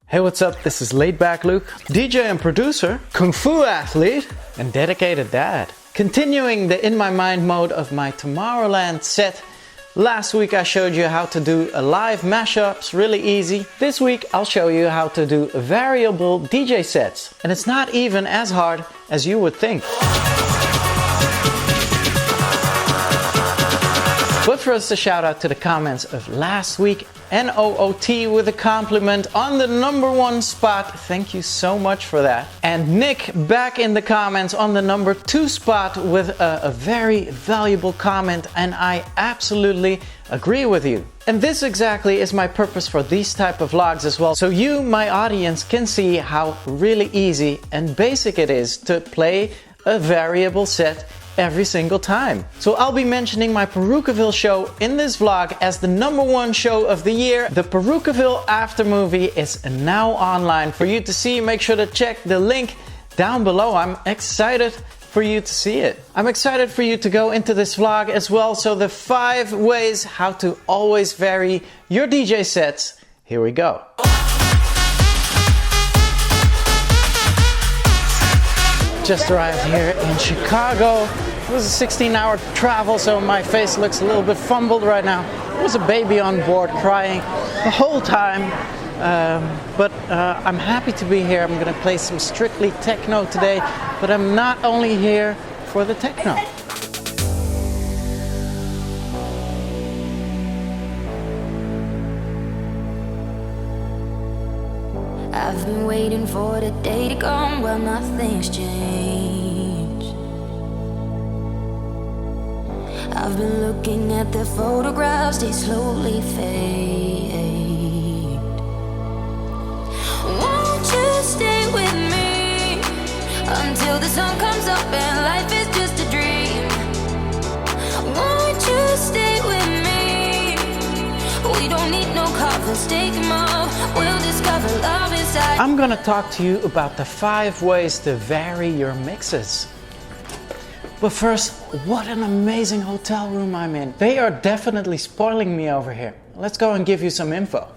Hey, what's up? This is Laidback Luke, DJ and producer, Kung Fu athlete, and dedicated dad. Continuing the In My Mind mode of my Tomorrowland set. Last week I showed you how to do a live mashups, really easy. This week I'll show you how to do variable DJ sets. And it's not even as hard as you would think. But first, a shout out to the comments of last week. NOOT with a compliment on the #1 spot. Thank you so much for that. And Nick back in the comments on the #2 spot with a very valuable comment, and I absolutely agree with you. And this exactly is my purpose for these type of vlogs as well. So you, my audience, can see how really easy and basic it is to play a variable set every single time. So I'll be mentioning my Perucaville show in this vlog as the #1 show of the year. The Perucaville after movie is now online for you to see. Make sure to check the link down below. I'm excited for you to see it. I'm excited for you to go into this vlog as well. So the 5 ways how to always vary your DJ sets. Here we go. Just arrived here in Chicago. It was a 16-hour travel, so my face looks a little bit fumbled right now. There was a baby on board crying the whole time, but I'm happy to be here. I'm going to play some strictly techno today, but I'm not only here for the techno. I've been waiting for the day to come where nothing's changed. I've been looking at the photographs, they slowly fade. Won't you stay with me until the sun comes up and life is just a dream? Won't you stay with me? We don't need no coffins, take them off. We'll discover love inside. I'm gonna talk to you about the 5 ways to vary your mixes. But first, what an amazing hotel room I'm in. They are definitely spoiling me over here. Let's go and give you some info.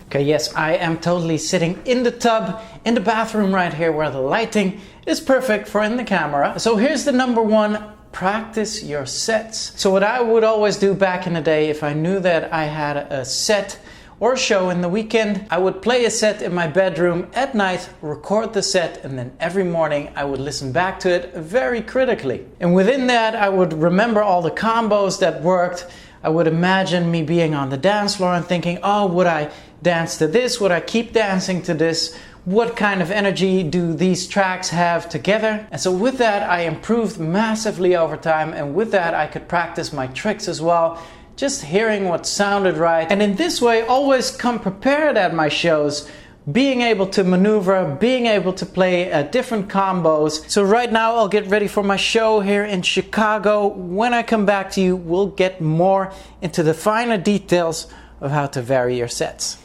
Okay, yes, I am totally sitting in the tub, in the bathroom right here where the lighting is perfect for in the camera. So here's the #1. Practice your sets. So what I would always do back in the day, if I knew that I had a set or show in the weekend, I would play a set in my bedroom at night, record the set, and then every morning I would listen back to it very critically. And within that, I would remember all the combos that worked. I would imagine me being on the dance floor and thinking, oh, would I dance to this? Would I keep dancing to this? What kind of energy do these tracks have together? And so with that, I improved massively over time, and with that, I could practice my tricks as well, just hearing what sounded right. And in this way, always come prepared at my shows, being able to maneuver, being able to play different combos. So right now, I'll get ready for my show here in Chicago. When I come back to you, we'll get more into the finer details of how to vary your sets.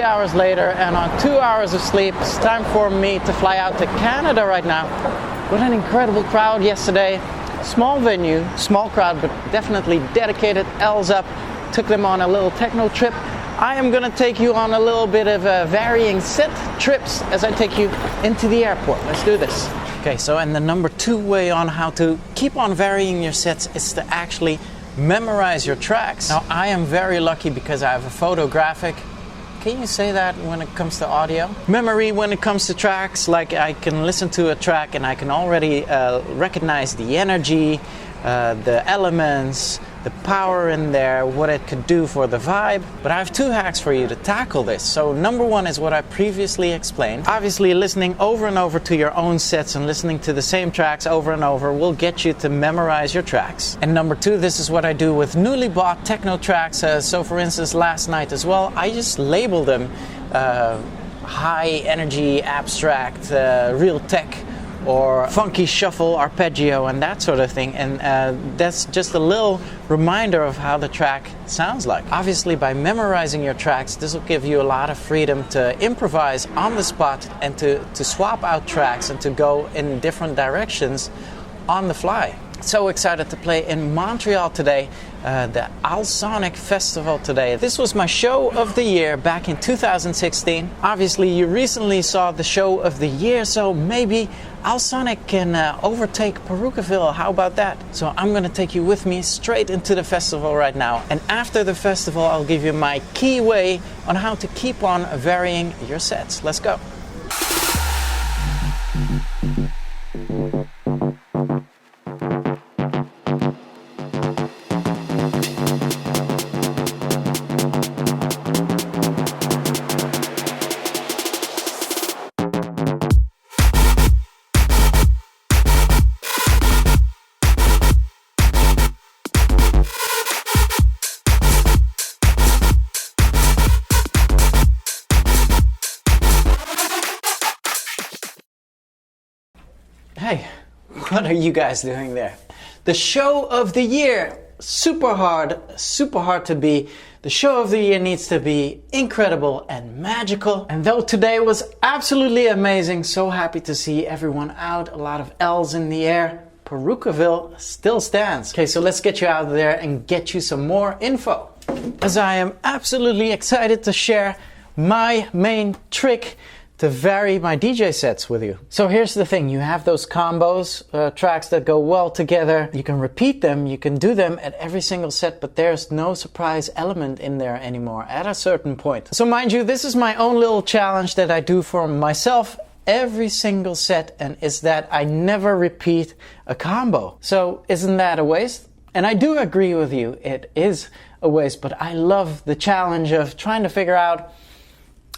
Hours later, and on 2 hours of sleep, it's time for me to fly out to Canada right now. What an incredible crowd yesterday. Small venue, small crowd, but definitely dedicated. L's up, took them on a little techno trip. I am gonna take you on a little bit of varying set trips as I take you into the airport. Let's do this. Okay, so and the #2 way on how to keep on varying your sets is to actually memorize your tracks. Now, I am very lucky because I have a photographic. Can you say that when it comes to audio? Memory when it comes to tracks, like I can listen to a track and I can already recognize the energy, the elements, the power in there, what it could do for the vibe. But I have 2 hacks for you to tackle this. So number 1 is what I previously explained. Obviously, listening over and over to your own sets and listening to the same tracks over and over will get you to memorize your tracks. And number 2, this is what I do with newly bought techno tracks. So for instance, last night as well, I just label them high energy, abstract, real tech, or funky shuffle, arpeggio, and that sort of thing. And that's just a little reminder of how the track sounds like. Obviously, by memorizing your tracks, this will give you a lot of freedom to improvise on the spot and to swap out tracks and to go in different directions on the fly. So excited to play in Montreal today, the Alsonic Festival today. This was my show of the year back in 2016. Obviously, you recently saw the show of the year, so maybe Alsonic can overtake Perukaville. How about that? So I'm going to take you with me straight into the festival right now. And after the festival, I'll give you my key way on how to keep on varying your sets. Let's go. Hey, what are you guys doing there? The show of the year, super hard to be. The show of the year needs to be incredible and magical. And though today was absolutely amazing, so happy to see everyone out, a lot of L's in the air, Perukaville still stands. Okay, so let's get you out there and get you some more info. As I am absolutely excited to share my main trick to vary my DJ sets with you. So here's the thing, you have those combos, tracks that go well together. You can repeat them, you can do them at every single set, but there's no surprise element in there anymore at a certain point. So mind you, this is my own little challenge that I do for myself every single set, and is that I never repeat a combo. So isn't that a waste? And I do agree with you, it is a waste, but I love the challenge of trying to figure out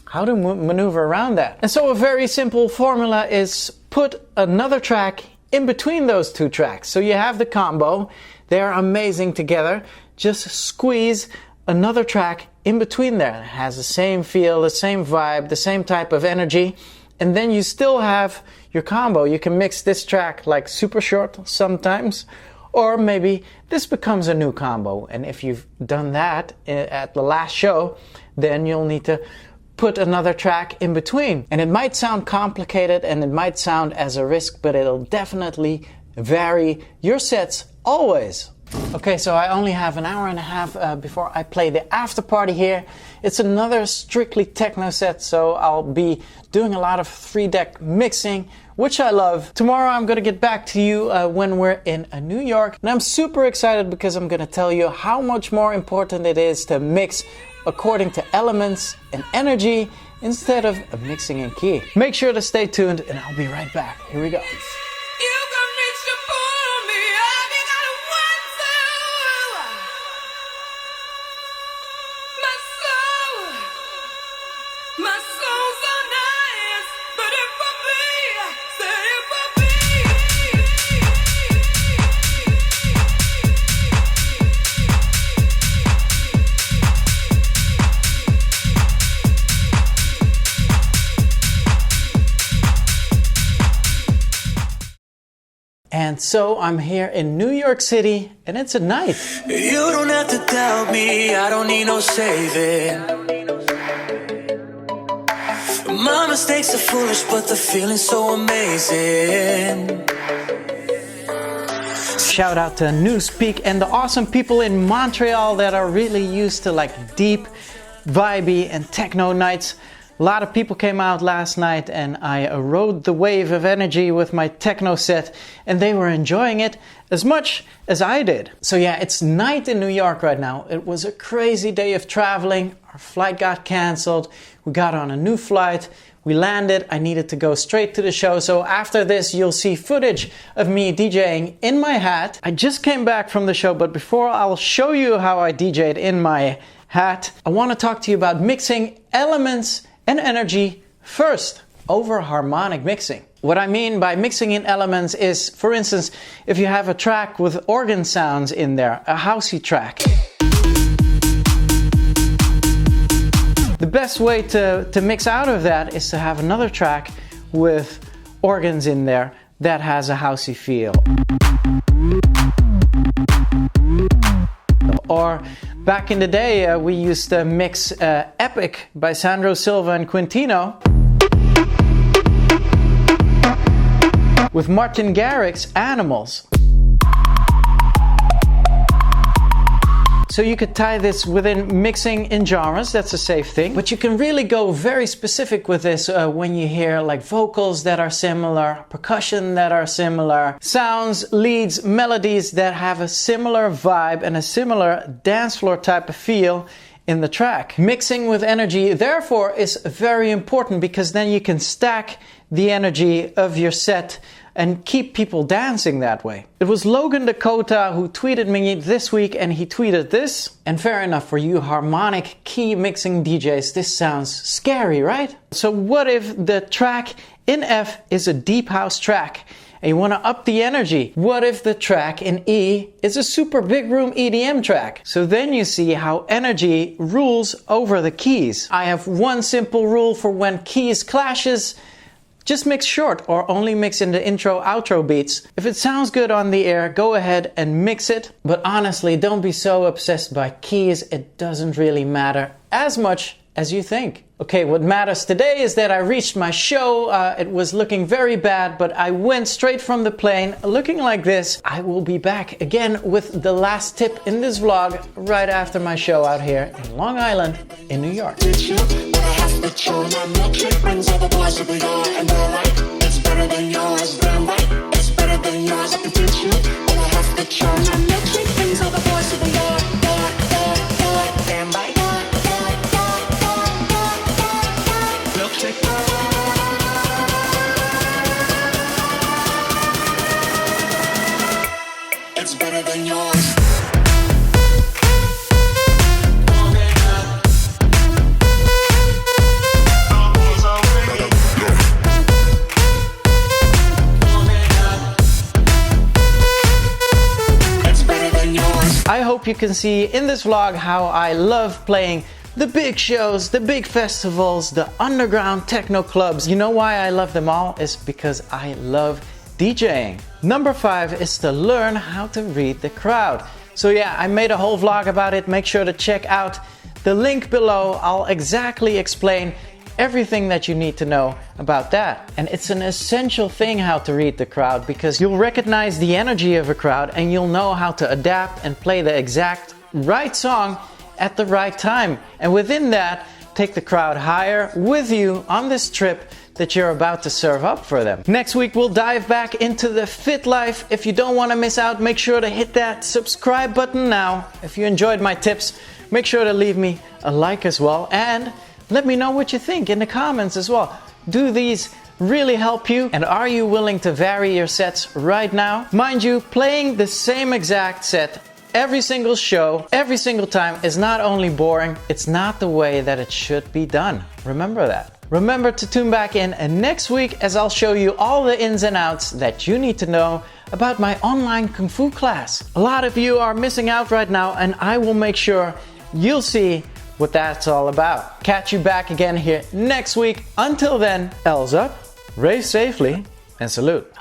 how to maneuver around that. And so a very simple formula is put another track in between those 2 tracks. So you have the combo, they're amazing together. Just squeeze another track in between there. It has the same feel, the same vibe, the same type of energy. And then you still have your combo. You can mix this track like super short sometimes, or maybe this becomes a new combo. And if you've done that at the last show, then you'll need to put another track in between. And it might sound complicated and it might sound as a risk, but it'll definitely vary your sets always. Okay, so I only have an hour and a half before I play the after party here. It's another strictly techno set, so I'll be doing a lot of 3-deck mixing, which I love. Tomorrow I'm going to get back to you when we're in New York. And I'm super excited because I'm going to tell you how much more important it is to mix according to elements and energy instead of mixing in key. Make sure to stay tuned and I'll be right back. Here we go. And so I'm here in New York City, and it's a night. You don't have to doubt me, I don't need no saving. My mistakes are foolish, but the feeling's so amazing. Shout out to Newspeak and the awesome people in Montreal that are really used to like deep, vibey and techno nights. A lot of people came out last night and I rode the wave of energy with my techno set and they were enjoying it as much as I did. So yeah, it's night in New York right now. It was a crazy day of traveling. Our flight got canceled. We got on a new flight. we landed. I needed to go straight to the show. So after this, you'll see footage of me DJing in my hat. I just came back from the show, but before I'll show you how I DJ'd in my hat, I want to talk to you about mixing elements and energy first over harmonic mixing. What I mean by mixing in elements is, for instance, if you have a track with organ sounds in there, a housey track. The best way to mix out of that is to have another track with organs in there that has a housey feel. Or back in the day, we used to mix Epic by Sandro Silva and Quintino with Martin Garrix's Animals. So you could tie this within mixing in genres, that's a safe thing. But you can really go very specific with this when you hear like vocals that are similar, percussion that are similar, sounds, leads, melodies that have a similar vibe and a similar dance floor type of feel in the track. Mixing with energy, therefore, is very important because then you can stack the energy of your set and keep people dancing that way. It was Logan Dakota who tweeted me this week, and he tweeted this. And fair enough, for you harmonic key mixing DJs, this sounds scary, right? So what if the track in F is a deep house track and you want to up the energy? What if the track in E is a super big room EDM track? So then you see how energy rules over the keys. I have one simple rule for when keys clashes. Just mix short or only mix in the intro outro beats. If it sounds good on the air, go ahead and mix it. But honestly, don't be so obsessed by keys. It doesn't really matter as much as you think. Okay, what matters today is that I reached my show. It was looking very bad, but I went straight from the plane looking like this. I will be back again with the last tip in this vlog right after my show out here in Long Island in New York. It's better than yours. I hope you can see in this vlog how I love playing the big shows, the big festivals, the underground techno clubs. You know why I love them all? It's because I love DJing. Number 5 is to learn how to read the crowd. So yeah, I made a whole vlog about it. Make sure to check out the link below. I'll exactly explain everything that you need to know about that. And it's an essential thing how to read the crowd, because you'll recognize the energy of a crowd and you'll know how to adapt and play the exact right song at the right time. And within that, take the crowd higher with you on this trip that you're about to serve up for them. Next week, we'll dive back into the fit life. If you don't want to miss out, make sure to hit that subscribe button now. If you enjoyed my tips, make sure to leave me a like as well. And let me know what you think in the comments as well. Do these really help you? And are you willing to vary your sets right now? Mind you, playing the same exact set every single show, every single time is not only boring, it's not the way that it should be done. Remember that. Remember to tune back in next week as I'll show you all the ins and outs that you need to know about my online Kung Fu class. A lot of you are missing out right now, and I will make sure you'll see what that's all about. Catch you back again here next week. Until then, L's up, rave safely, and salute.